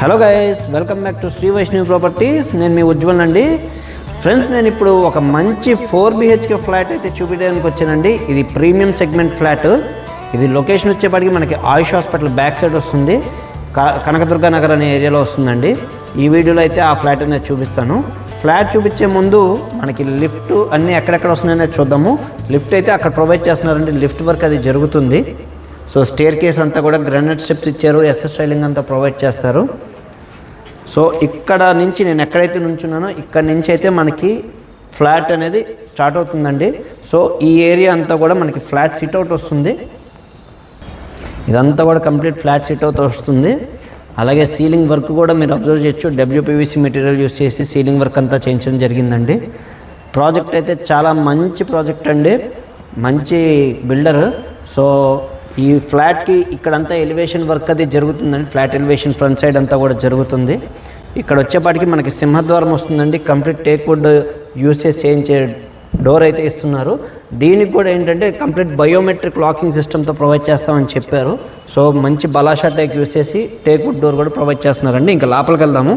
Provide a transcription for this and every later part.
Hello guys, welcome back to Sri Vaishnavi properties. నేను మీ ఉజ్వల్ అండి. ఫ్రెండ్స్, నేను ఇప్పుడు ఒక మంచి 4 BHK ఫ్లాట్ అయితే చూపించడానికి వచ్చానండి. ఇది ప్రీమియం సెగ్మెంట్ ఫ్లాట్. ఇది లొకేషన్ వచ్చేప్పటికి మనకి ఆయుష్ హాస్పిటల్ బ్యాక్ సైడ్ వస్తుంది, కనకదుర్గ నగర్ అనే ఏరియాలో వస్తుందండి. ఈ వీడియోలో అయితే ఆ ఫ్లాట్ అనేది చూపిస్తాను. ఫ్లాట్ చూపించే ముందు మనకి లిఫ్ట్ అన్నీ ఎక్కడెక్కడ వస్తున్నాయనేది చూద్దాము. లిఫ్ట్ అయితే అక్కడ ప్రొవైడ్ చేస్తున్నారండి. లిఫ్ట్ వర్క్ అది జరుగుతుంది. సో స్టేర్ కేస్ అంతా కూడా గ్రానైట్ స్టెప్స్ ఇచ్చారు, ఎస్ఎస్ స్టైలింగ్ అంతా ప్రొవైడ్ చేస్తారు. సో ఇక్కడ నుంచి నేను ఎక్కడైతే నుంచున్నానో ఇక్కడ నుంచి అయితే మనకి ఫ్లాట్ అనేది స్టార్ట్ అవుతుందండి. సో ఈ ఏరియా అంతా కూడా మనకి ఫ్లాట్ సిట్అవుట్ వస్తుంది. ఇదంతా కూడా కంప్లీట్ ఫ్లాట్ సిట్అవుట్ వస్తుంది. అలాగే సీలింగ్ వర్క్ కూడా మీరు అబ్జర్వ్ చేయొచ్చు. WPVC మెటీరియల్ యూస్ చేసి సీలింగ్ వర్క్ అంతా చేయించడం జరిగిందండి. ప్రాజెక్ట్ అయితే చాలా మంచి ప్రాజెక్ట్ అండి, మంచి బిల్డర్. సో ఈ ఫ్లాట్కి ఇక్కడంతా ఎలివేషన్ వర్క్ అది జరుగుతుందండి. ఫ్లాట్ ఎలివేషన్ ఫ్రంట్ సైడ్ అంతా కూడా జరుగుతుంది. ఇక్కడ వచ్చేపాటికి మనకి సింహద్వారం వస్తుందండి. కంప్లీట్ టేక్ వుడ్ యూస్ చేసి చేయించే డోర్ అయితే ఇస్తున్నారు. దీనికి కూడా ఏంటంటే కంప్లీట్ బయోమెట్రిక్ లాకింగ్ సిస్టమ్తో ప్రొవైడ్ చేస్తామని చెప్పారు. సో మంచి బలాషా టేక్ యూస్ చేసి టేక్ వుడ్ డోర్ కూడా ప్రొవైడ్ చేస్తున్నారండి. ఇంకా లోపలికి వెళ్దాము.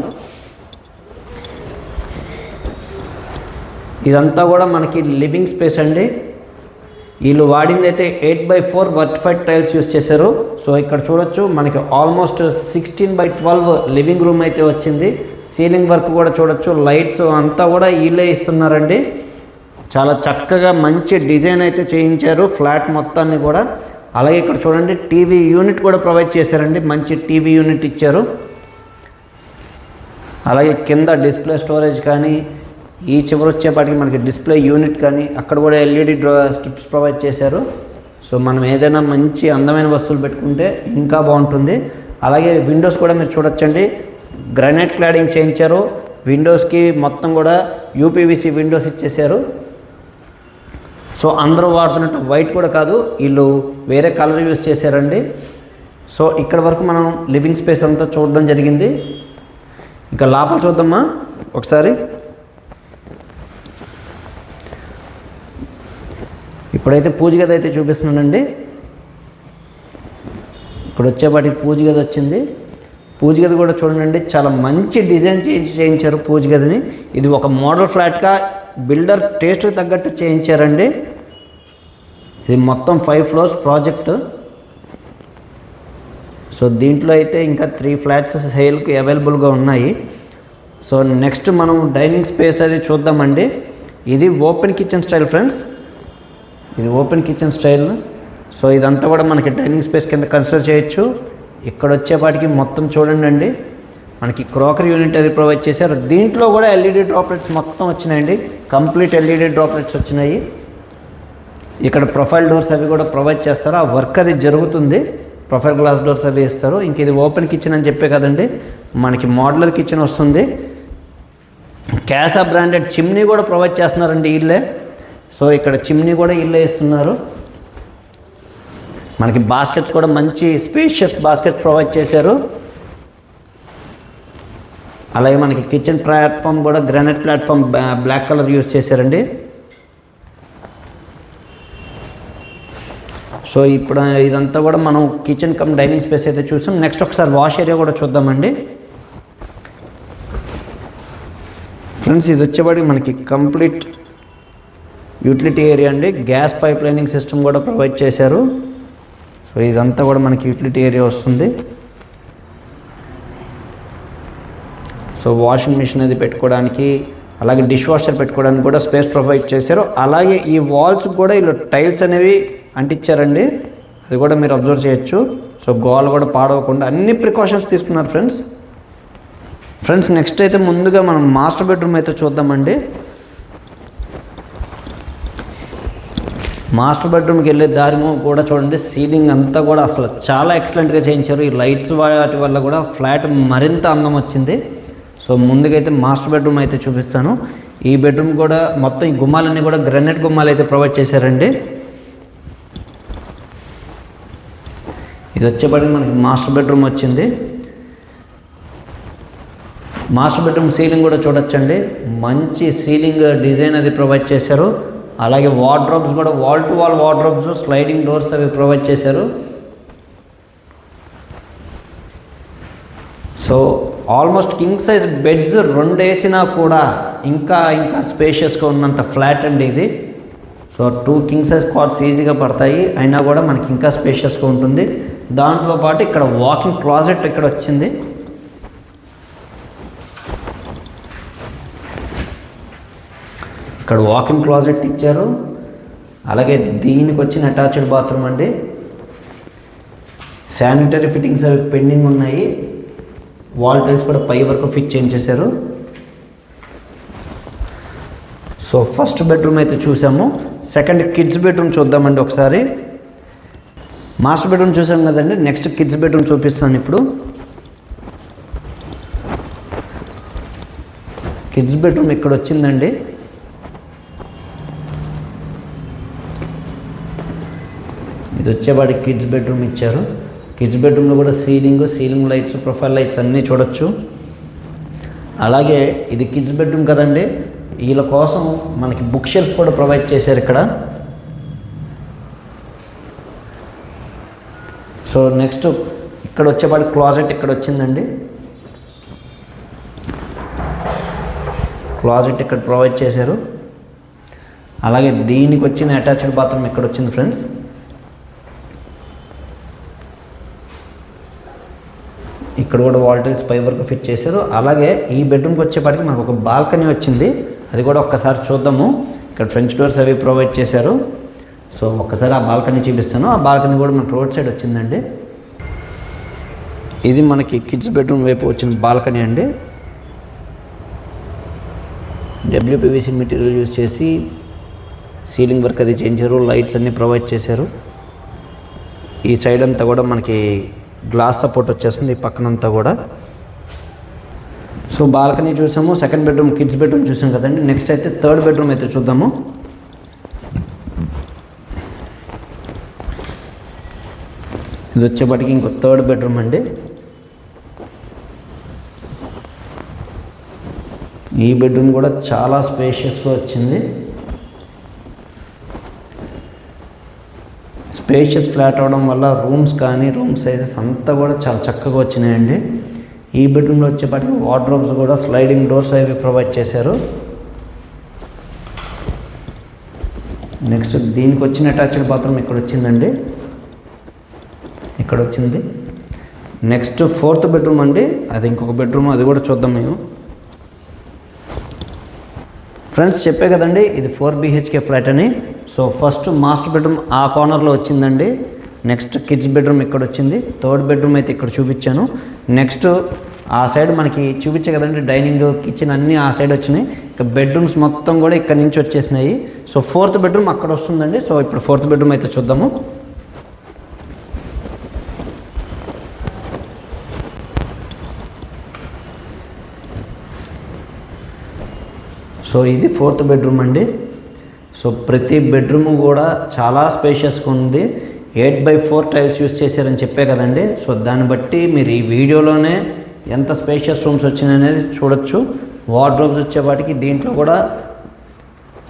ఇదంతా కూడా మనకి లివింగ్ స్పేస్ అండి. వీళ్ళు వాడింది అయితే 8x4 వర్టిఫైడ్ టైల్స్ యూస్ చేశారు. సో ఇక్కడ చూడొచ్చు మనకి ఆల్మోస్ట్ 16x12 లివింగ్ రూమ్ అయితే వచ్చింది. సీలింగ్ వర్క్ కూడా చూడొచ్చు, లైట్స్ అంతా కూడా వీళ్ళే ఇస్తున్నారండి. చాలా చక్కగా మంచి డిజైన్ అయితే చేయించారు ఫ్లాట్ మొత్తాన్ని కూడా. అలాగే ఇక్కడ చూడండి టీవీ యూనిట్ కూడా ప్రొవైడ్ చేశారండి. మంచి టీవీ యూనిట్ ఇచ్చారు. అలాగే కింద డిస్ప్లే స్టోరేజ్ కానీ, ఈ చివరి వచ్చేపాటికి మనకి డిస్ప్లే యూనిట్ కానీ అక్కడ కూడా LED స్ట్రిప్స్ ప్రొవైడ్ చేశారు. సో మనం ఏదైనా మంచి అందమైన వస్తువులు పెట్టుకుంటే ఇంకా బాగుంటుంది. అలాగే విండోస్ కూడా మీరు చూడొచ్చండి, గ్రానైట్ క్లాడింగ్ చేయించారు. విండోస్కి మొత్తం కూడా UPVC విండోస్ ఇచ్చేసారు. సో అందరూ వాడుతున్నట్టు వైట్ కూడా కాదు, వీళ్ళు వేరే కలర్ యూస్ చేశారండి. సో ఇక్కడ వరకు మనం లివింగ్ స్పేస్ అంతా చూడడం జరిగింది. ఇంకా లోపల చూద్దామా ఒకసారి. ఇప్పుడైతే పూజ గది అయితే చూపిస్తున్నానండి. ఇక్కడ వచ్చేపాటికి పూజ గది వచ్చింది. పూజ గది కూడా చూడండి, చాలా మంచి డిజైన్ చేయించారు పూజ గదిని. ఇది ఒక మోడల్ ఫ్లాట్గా బిల్డర్ టేస్ట్కి తగ్గట్టు చేయించారండి. ఇది మొత్తం 5 floors ప్రాజెక్టు. సో దీంట్లో అయితే ఇంకా 3 ఫ్లాట్స్ సేల్కి అవైలబుల్గా ఉన్నాయి. సో నెక్స్ట్ మనం డైనింగ్ స్పేస్ అది చూద్దామండి. ఇది ఓపెన్ కిచెన్ స్టైల్ ఫ్రెండ్స్. ఇది ఓపెన్ కిచెన్ స్టైల్. సో ఇదంతా కూడా మనకి డైనింగ్ స్పేస్ కింద కన్సిడర్ చేయొచ్చు. ఇక్కడ వచ్చేపాటికి మొత్తం చూడండి అండి, మనకి క్రోకరీ యూనిట్ అది ప్రొవైడ్ చేశారు. దీంట్లో కూడా LED డ్రాప్లెట్స్ మొత్తం వచ్చినాయండి. కంప్లీట్ LED డ్రాప్లెట్స్ వచ్చినాయి. ఇక్కడ ప్రొఫైల్ డోర్స్ అవి కూడా ప్రొవైడ్ చేస్తారు. ఆ వర్క్ అది జరుగుతుంది. ప్రొఫైల్ గ్లాస్ డోర్స్ అవి ఇస్తారు. ఇంక ఇది ఓపెన్ కిచెన్ అని చెప్పే కదండి, మనకి మోడ్యులర్ కిచెన్ వస్తుంది. క్యాసా బ్రాండెడ్ చిమ్నీ కూడా ప్రొవైడ్ చేస్తున్నారండి వీళ్ళే. సో ఇక్కడ చిమ్నీ కూడా వీళ్ళే ఇస్తున్నారు. మనకి బాస్కెట్స్ కూడా మంచి స్పేషియస్ బాస్కెట్స్ ప్రొవైడ్ చేశారు. అలాగే మనకి కిచెన్ ప్లాట్ఫామ్ కూడా granite platform black colour use చేశారండి. సో ఇప్పుడు ఇదంతా కూడా మనం కిచెన్ కమ్ డైనింగ్ స్పేస్ అయితే చూసాం. నెక్స్ట్ ఒకసారి వాష్ ఏరియా కూడా చూద్దామండి. ఫ్రెండ్స్, ఇది వచ్చేవాడికి మనకి కంప్లీట్ యూటిలిటీ ఏరియా అండి. గ్యాస్ పైప్ లైనింగ్ సిస్టమ్ కూడా ప్రొవైడ్ చేశారు. సో ఇదంతా కూడా మనకి యూటిలిటీ ఏరియా వస్తుంది. సో వాషింగ్ మిషన్ అది పెట్టుకోవడానికి, అలాగే డిష్ వాషర్ పెట్టుకోవడానికి కూడా స్పేస్ ప్రొవైడ్ చేశారు. అలాగే ఈ వాల్స్ కూడా వీళ్ళు టైల్స్ అనేవి అంటించారండి. అది కూడా మీరు అబ్జర్వ్ చేయొచ్చు. సో గోల్ కూడా పాడవకుండా అన్ని ప్రికాషన్స్ తీసుకున్నారు ఫ్రెండ్స్. నెక్స్ట్ అయితే ముందుగా మనం మాస్టర్ బెడ్రూమ్ అయితే చూద్దామండి. మాస్టర్ బెడ్రూమ్కి వెళ్ళే దారి కూడా చూడండి, సీలింగ్ అంతా కూడా అసలు చాలా ఎక్సలెంట్గా చేయించారు. ఈ లైట్స్ వాటి వల్ల కూడా ఫ్లాట్ మరింత అందం వచ్చింది. సో ముందుకైతే మాస్టర్ బెడ్రూమ్ అయితే చూపిస్తాను. ఈ బెడ్రూమ్ కూడా మొత్తం ఈ గుమ్మాలన్నీ కూడా గ్రానైట్ గుమ్మాలు అయితే ప్రొవైడ్ చేశారండి. ఇది వచ్చేప్పటికి మనకి మాస్టర్ బెడ్రూమ్ వచ్చింది. మాస్టర్ బెడ్రూమ్ సీలింగ్ కూడా చూడొచ్చండి, మంచి సీలింగ్ డిజైన్ అది ప్రొవైడ్ చేశారు. అలాగే వార్డ్రోబ్స్ కూడా wall to wall wardrobes, sliding doors అవి ప్రొవైడ్ చేశారు. So almost king size beds 2 వేసినా కూడా ఇంకా స్పేషియస్గా ఉన్నంత ఫ్లాట్ అండి ఇది. సో 2 కింగ్ సైజ్ కాట్స్ ఈజీగా పడతాయి, అయినా కూడా మనకి ఇంకా స్పేషియస్గా ఉంటుంది. దాంతోపాటు ఇక్కడ వాకింగ్ క్లాజెట్ ఇక్కడ వచ్చింది. ఇక్కడ వాకింగ్ క్లాజెట్ ఇచ్చారు. అలాగే దీనికి వచ్చిన అటాచ్డ్ బాత్రూమ్ అండి. శానిటరీ ఫిట్టింగ్స్ అవి పెండింగ్ ఉన్నాయి. వాల్ టైల్స్ కూడా పై వరకు ఫిట్ చేయించేశారు. సో ఫస్ట్ బెడ్రూమ్ అయితే చూసాము. సెకండ్ కిడ్స్ బెడ్రూమ్ చూద్దామండి ఒకసారి. మాస్టర్ బెడ్రూమ్ చూసాం కదండి, నెక్స్ట్ కిడ్స్ బెడ్రూమ్ చూపిస్తాను ఇప్పుడు. కిడ్స్ బెడ్రూమ్ ఇక్కడ వచ్చిందండి. ఇది వచ్చేవాడి కిడ్స్ బెడ్రూమ్ ఇచ్చారు. కిడ్స్ బెడ్రూమ్లో కూడా సీలింగ్ లైట్స్, ప్రొఫైల్ లైట్స్ అన్నీ చూడొచ్చు. అలాగే ఇది కిడ్స్ బెడ్రూమ్ కదండి, వీళ్ళ కోసం మనకి బుక్ షెల్ఫ్ కూడా ప్రొవైడ్ చేశారు ఇక్కడ. సో నెక్స్ట్ ఇక్కడ వచ్చేవాడి క్లాజెట్ ఇక్కడ వచ్చిందండి. క్లాజెట్ ఇక్కడ ప్రొవైడ్ చేశారు. అలాగే దీనికి వచ్చిన అటాచ్డ్ బాత్రూమ్ ఇక్కడ వచ్చింది ఫ్రెండ్స్. ఇక్కడ కూడా వాల్ టైల్స్ పై వరకు ఫిట్ చేశారు. అలాగే ఈ బెడ్రూమ్కి వచ్చేపాటికి మనకు ఒక బాల్కనీ వచ్చింది, అది కూడా ఒక్కసారి చూద్దాము. ఇక్కడ ఫ్రెంచ్ డోర్స్ అవి ప్రొవైడ్ చేశారు. సో ఒక్కసారి ఆ బాల్కనీ చూపిస్తాను. ఆ బాల్కనీ కూడా మనకు రోడ్ సైడ్ వచ్చిందండి. ఇది మనకి కిడ్స్ బెడ్రూమ్ వైపు వచ్చిన బాల్కనీ అండి. WPVC మెటీరియల్ యూజ్ చేసి సీలింగ్ వర్క్ అది చేయించారు, లైట్స్ అన్నీ ప్రొవైడ్ చేశారు. ఈ సైడ్ అంతా కూడా మనకి గ్లాస్ సపోర్ట్ వచ్చేస్తుంది, ఈ పక్కనంతా కూడా. సో బాల్కనీ చూసాము, సెకండ్ బెడ్రూమ్ కిడ్స్ బెడ్రూమ్ చూసాం కదండి. నెక్స్ట్ అయితే థర్డ్ బెడ్రూమ్ అయితే చూద్దాము. ఇది వచ్చేప్పటికి ఇంకో థర్డ్ బెడ్రూమ్ అండి. ఈ బెడ్రూమ్ కూడా చాలా స్పేషియస్గా వచ్చింది. స్పేషియస్ ఫ్లాట్ అవడం వల్ల రూమ్స్ కానీ రూమ్ సైజెస్ అంతా కూడా చాలా చక్కగా వచ్చినాయండి. ఈ బెడ్రూమ్లో వచ్చేప్పటికి వార్డ్రోబ్స్ కూడా స్లైడింగ్ డోర్స్ అవి ప్రొవైడ్ చేశారు. నెక్స్ట్ దీనికి వచ్చిన అటాచ్డ్ బాత్రూమ్ ఇక్కడ వచ్చిందండి, ఇక్కడ వచ్చింది. నెక్స్ట్ ఫోర్త్ బెడ్రూమ్ అండి, అది ఇంకొక బెడ్రూమ్, అది కూడా చూద్దాం మేము. ఫ్రెండ్స్ చెప్పే కదండి ఇది 4 BHK ఫ్లాట్ అని. సో ఫస్ట్ మాస్టర్ బెడ్రూమ్ ఆ కార్నర్లో వచ్చిందండి. నెక్స్ట్ కిడ్స్ బెడ్రూమ్ ఇక్కడ వచ్చింది. థర్డ్ బెడ్రూమ్ అయితే ఇక్కడ చూపించాను. నెక్స్ట్ ఆ సైడ్ మనకి చూపించే కదండి డైనింగ్, కిచెన్ అన్నీ ఆ సైడ్ వచ్చినాయి. ఇక బెడ్రూమ్స్ మొత్తం కూడా ఇక్కడ నుంచి వచ్చేసినాయి. సో ఫోర్త్ బెడ్రూమ్ అక్కడ వస్తుందండి. సో ఇప్పుడు ఫోర్త్ బెడ్రూమ్ అయితే చూద్దాము. సో ఇది ఫోర్త్ బెడ్రూమ్ అండి. సో ప్రతి బెడ్రూమ్ కూడా చాలా స్పేషియస్గా ఉంది. 8x4 టైల్స్ యూస్ చేశారని చెప్పే కదండి. సో దాన్ని బట్టి మీరు ఈ వీడియోలోనే ఎంత స్పేషియస్ రూమ్స్ వచ్చినాయనేది చూడొచ్చు. వార్డ్రోబ్స్ వచ్చేవాటికి దీంట్లో కూడా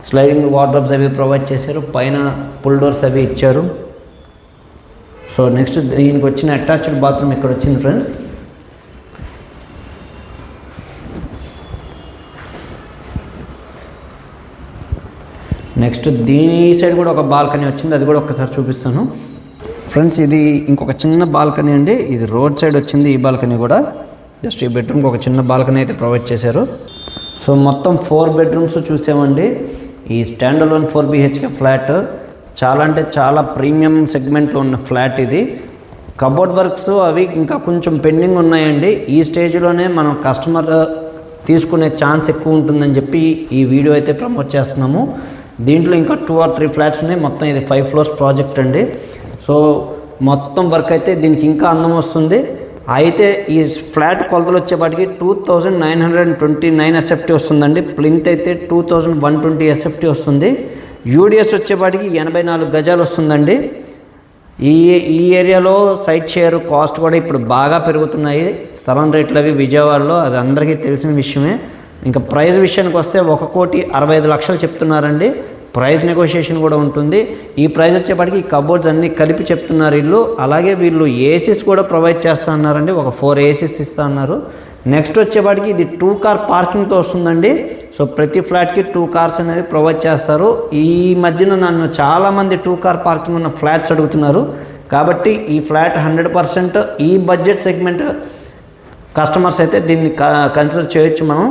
స్లైడింగ్ వార్డ్రోబ్స్ అవి ప్రొవైడ్ చేశారు, పైన పుల్ డోర్స్ అవి ఇచ్చారు. సో నెక్స్ట్ దీనికి వచ్చిన అటాచ్డ్ బాత్రూమ్ ఇక్కడ వచ్చింది ఫ్రెండ్స్. నెక్స్ట్ దీని సైడ్ కూడా ఒక బాల్కనీ వచ్చింది, అది కూడా ఒక్కసారి చూపిస్తాను ఫ్రెండ్స్. ఇది ఇంకొక చిన్న బాల్కనీ అండి, ఇది రోడ్ సైడ్ వచ్చింది. ఈ బాల్కనీ కూడా జస్ట్ ఈ బెడ్రూమ్కి ఒక చిన్న బాల్కనీ అయితే ప్రొవైడ్ చేశారు. సో మొత్తం 4 బెడ్రూమ్స్ చూసామండి. ఈ స్టాండ్ అలోన్ 4 BHK ఫ్లాట్ చాలా అంటే చాలా ప్రీమియం సెగ్మెంట్లో ఉన్న ఫ్లాట్ ఇది. కబోర్డ్ వర్క్స్ అవి ఇంకా కొంచెం పెండింగ్ ఉన్నాయండి. ఈ స్టేజ్లోనే మనం కస్టమర్ తీసుకునే ఛాన్స్ ఎక్కువ ఉంటుందని చెప్పి ఈ వీడియో అయితే ప్రమోట్ చేస్తున్నాము. దీంట్లో ఇంకా 2 or 3 ఫ్లాట్స్ ఉన్నాయి. మొత్తం ఇది 5 floors ప్రాజెక్ట్ అండి. సో మొత్తం వర్క్ అయితే దీనికి ఇంకా అందం వస్తుంది. అయితే ఈ ఫ్లాట్ కొలతలు వచ్చేపాటికి 2929 SFT వస్తుందండి. ప్లింత్ అయితే 2120 SFT వస్తుంది. యూడిఎస్ వచ్చేపాటికి 84 గజాలు వస్తుందండి. ఈ ఏరియాలో సైట్ షేర్ కాస్ట్ కూడా ఇప్పుడు బాగా పెరుగుతున్నాయి. స్థలం రేట్లు అవి విజయవాడలో, అది అందరికీ తెలిసిన విషయమే. ఇంకా ప్రైస్ విషయానికి వస్తే 1,65,00,000 చెప్తున్నారండి. ప్రైస్ నెగోషియేషన్ కూడా ఉంటుంది. ఈ ప్రైస్ వచ్చేప్పటికి ఈ కబోర్డ్స్ అన్నీ కలిపి చెప్తున్నారు వీళ్ళు. అలాగే వీళ్ళు ఏసీస్ కూడా ప్రొవైడ్ చేస్తూ ఉన్నారండి. ఒక 4 ఏసీస్ ఇస్తూ ఉన్నారు. నెక్స్ట్ వచ్చేవాడికి ఇది 2 కార్ పార్కింగ్తో వస్తుందండి. సో ప్రతి ఫ్లాట్కి 2 కార్స్ అనేవి ప్రొవైడ్ చేస్తారు. ఈ మధ్యన నన్ను చాలామంది 2 కార్ పార్కింగ్ ఉన్న ఫ్లాట్స్ అడుగుతున్నారు. కాబట్టి ఈ ఫ్లాట్ 100% ఈ బడ్జెట్ సెగ్మెంట్ కస్టమర్స్ అయితే దీన్ని కన్సిడర్ చేయొచ్చు మనం.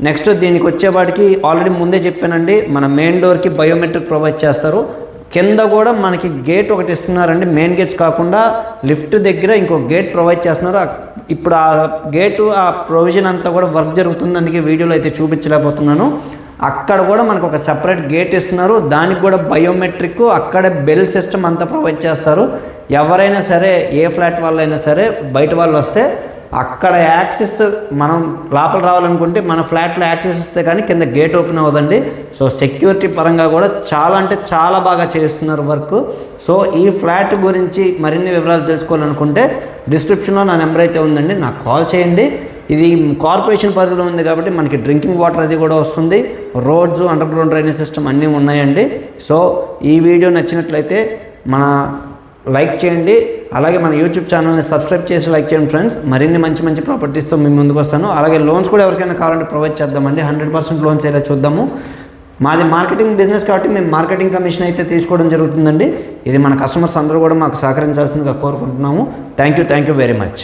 నెక్స్ట్ దీనికి వచ్చేవాడికి ఆల్రెడీ ముందే చెప్పానండి, మన మెయిన్ డోర్కి బయోమెట్రిక్ ప్రొవైడ్ చేస్తారు. కింద కూడా మనకి గేట్ ఒకటి ఇస్తున్నారండి. మెయిన్ గేట్స్ కాకుండా లిఫ్ట్ దగ్గర ఇంకో గేట్ ప్రొవైడ్ చేస్తున్నారు. ఇప్పుడు ఆ గేటు ఆ ప్రొవిజన్ అంతా కూడా వర్క్ జరుగుతుంది, అందుకే వీడియోలో అయితే చూపించలేకపోతున్నాను. అక్కడ కూడా మనకు ఒక సెపరేట్ గేట్ ఇస్తున్నారు. దానికి కూడా బయోమెట్రిక్, అక్కడ బెల్ సిస్టమ్ అంతా ప్రొవైడ్ చేస్తారు. ఎవరైనా సరే ఏ ఫ్లాట్ వాళ్ళైనా సరే బయట వాళ్ళు వస్తే అక్కడ యాక్సెస్ మనం లోపల రావాలనుకుంటే మన ఫ్లాట్లో యాక్సెస్ ఇస్తే కానీ కింద గేట్ ఓపెన్ అవ్వదండి. సో సెక్యూరిటీ పరంగా కూడా చాలా అంటే చాలా బాగా చేస్తున్నారు వర్క్. సో ఈ ఫ్లాట్ గురించి మరిన్ని వివరాలు తెలుసుకోవాలనుకుంటే డిస్క్రిప్షన్లో నా నెంబర్ అయితే ఉందండి, నాకు కాల్ చేయండి. ఇది కార్పొరేషన్ పరిధిలో ఉంది కాబట్టి మనకి డ్రింకింగ్ వాటర్ అది కూడా వస్తుంది. Roads, under ground drainage system అన్నీ ఉన్నాయండి. సో ఈ వీడియో నచ్చినట్లయితే మన లైక్ చేయండి, అలాగే మన యూట్యూబ్ ఛానల్ని సబ్స్క్రైబ్ చేసి లైక్ చేయండి ఫ్రెండ్స్. మరిన్ని మంచి మంచి ప్రాపర్టీస్తో మేము ముందుకు వస్తాను. అలాగే లోన్స్ కూడా ఎవరికైనా కావాలంటే ప్రొవైడ్ చేద్దామండి. 100% లోన్స్ అయితే చూద్దాము. మాది మార్కెటింగ్ బిజినెస్ కాబట్టి మేము మార్కెటింగ్ కమిషన్ అయితే తీసుకోవడం జరుగుతుందండి. ఇది మన కస్టమర్స్ అందరూ కూడా మాకు సహకరించాల్సిందిగా కోరుకుంటున్నాము. Thank you very much.